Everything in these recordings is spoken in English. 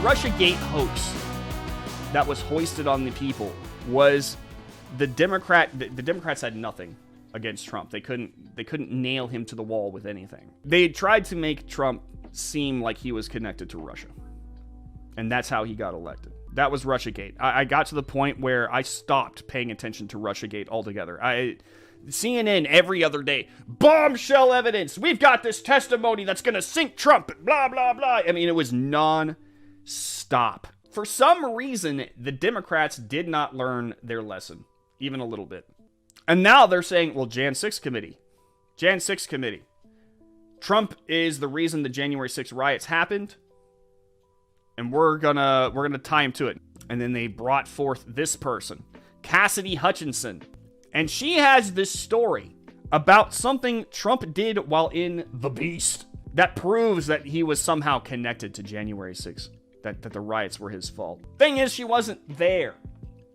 RussiaGate hoax that was hoisted on the people was the Democrats had nothing against Trump. They couldn't nail him to the wall with anything. They tried to make Trump seem like he was connected to Russia. And that's how he got elected. That was RussiaGate. I got to the point where I stopped paying attention to RussiaGate altogether. CNN every other day, bombshell evidence. We've got this testimony that's going to sink Trump, blah, blah, blah. I mean, it was non-stop. For some reason, the Democrats did not learn their lesson, even a little bit. And now they're saying, well, Jan 6 committee. Trump is the reason the January 6th riots happened. And we're gonna tie him to it. And then they brought forth this person, Cassidy Hutchinson. And she has this story about something Trump did while in the Beast that proves that he was somehow connected to January 6th. That the riots were his fault. Thing is, she wasn't there.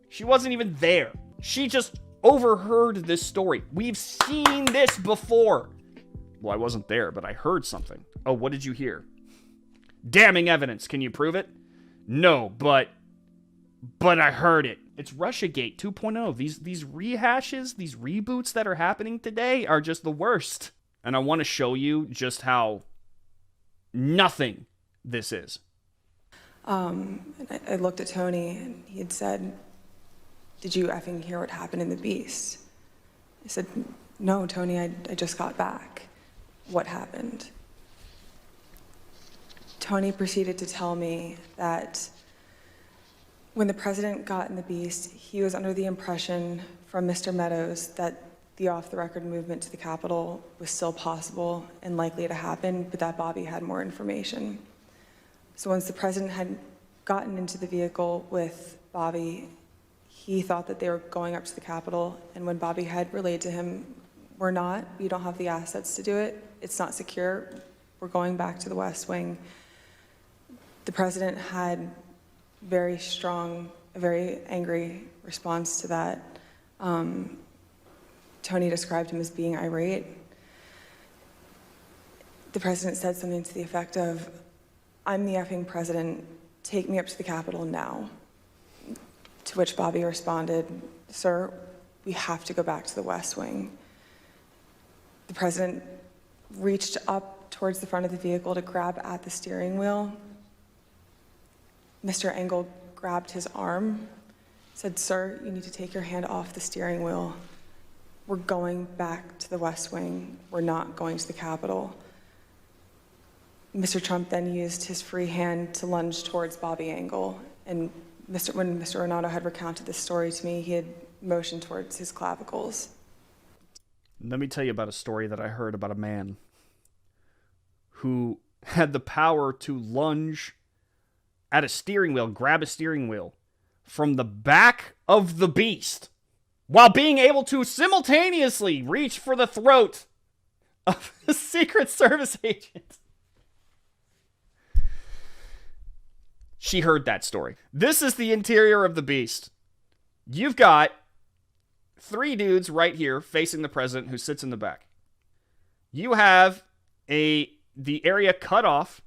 She wasn't even there. She just overheard this story. We've seen this before. Well, I wasn't there, but I heard something. Oh, what did you hear? Damning evidence. Can you prove it? No, but I heard it. It's RussiaGate 2.0. These rehashes, these reboots that are happening today are just the worst. And I want to show you just how nothing this is. I looked at Tony and he had said, "Did you effing hear what happened in the Beast?" I said, "No, Tony, I just got back. What happened?" Tony proceeded to tell me that when the president got in the Beast, he was under the impression from Mr. Meadows that the off-the-record movement to the Capitol was still possible and likely to happen, but that Bobby had more information. So once the president had gotten into the vehicle with Bobby, he thought that they were going up to the Capitol, and when Bobby had relayed to him, "We're not, we don't have the assets to do it, it's not secure, we're going back to the West Wing," the president had very strong, a very angry response to that. Tony described him as being irate. The president said something to the effect of, "I'm the effing president, take me up to the Capitol now." To which Bobby responded, "Sir, we have to go back to the West Wing." The president reached up towards the front of the vehicle to grab at the steering wheel. Mr. Engel grabbed his arm, said, "Sir, you need to take your hand off the steering wheel. We're going back to the West Wing. We're not going to the Capitol." Mr. Trump then used his free hand to lunge towards Bobby Engel. And when Mr. Renato had recounted this story to me, he had motioned towards his clavicles. Let me tell you about a story that I heard about a man who had the power to lunge at a steering wheel, grab a steering wheel from the back of the Beast while being able to simultaneously reach for the throat of a Secret Service agent. She heard that story. This is the interior of the Beast. You've got 3 dudes right here facing the president who sits in the back. You have the area cut off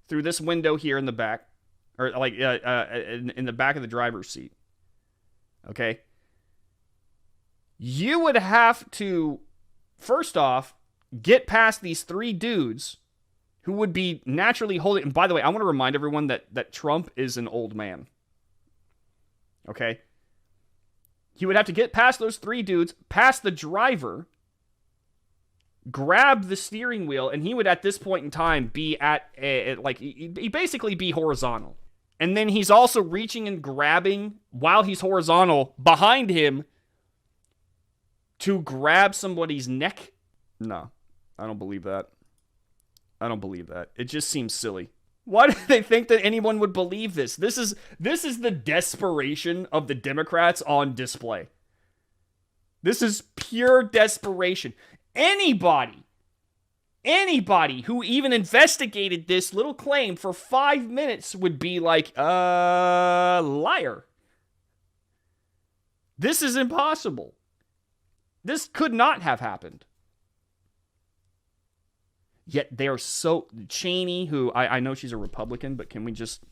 through this window here in the back, or like in the back of the driver's seat. Okay? You would have to, first off, get past these 3 dudes who would be naturally holding... And by the way, I want to remind everyone that Trump is an old man. Okay? He would have to get past those 3 dudes, past the driver, grab the steering wheel, and he would at this point in time be he'd basically be horizontal. And then he's also reaching and grabbing while he's horizontal behind him to grab somebody's neck. No, I don't believe that. It just seems silly. Why do they think that anyone would believe this? This is the desperation of the Democrats on display. This is pure desperation. Anybody who even investigated this little claim for 5 minutes would be like, liar. This is impossible. This could not have happened. Yet they're so... Cheney, who I know she's a Republican, but can we just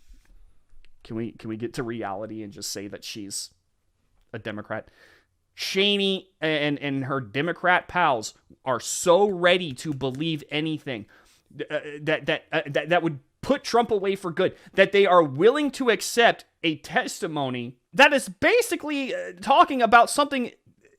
Can we get to reality and just say that she's a Democrat? Cheney and her Democrat pals are so ready to believe anything that would put Trump away for good, that they are willing to accept a testimony that is basically talking about something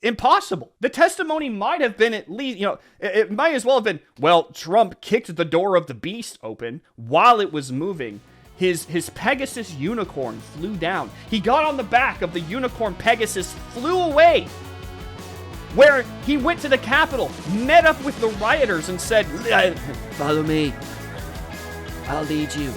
impossible. The testimony might have been at least, it might as well have been, well, Trump kicked the door of the beast open while it was moving. His Pegasus unicorn flew down. He got on the back of the unicorn Pegasus, flew away, where he went to the Capitol, met up with the rioters and said, "Follow me. I'll lead you."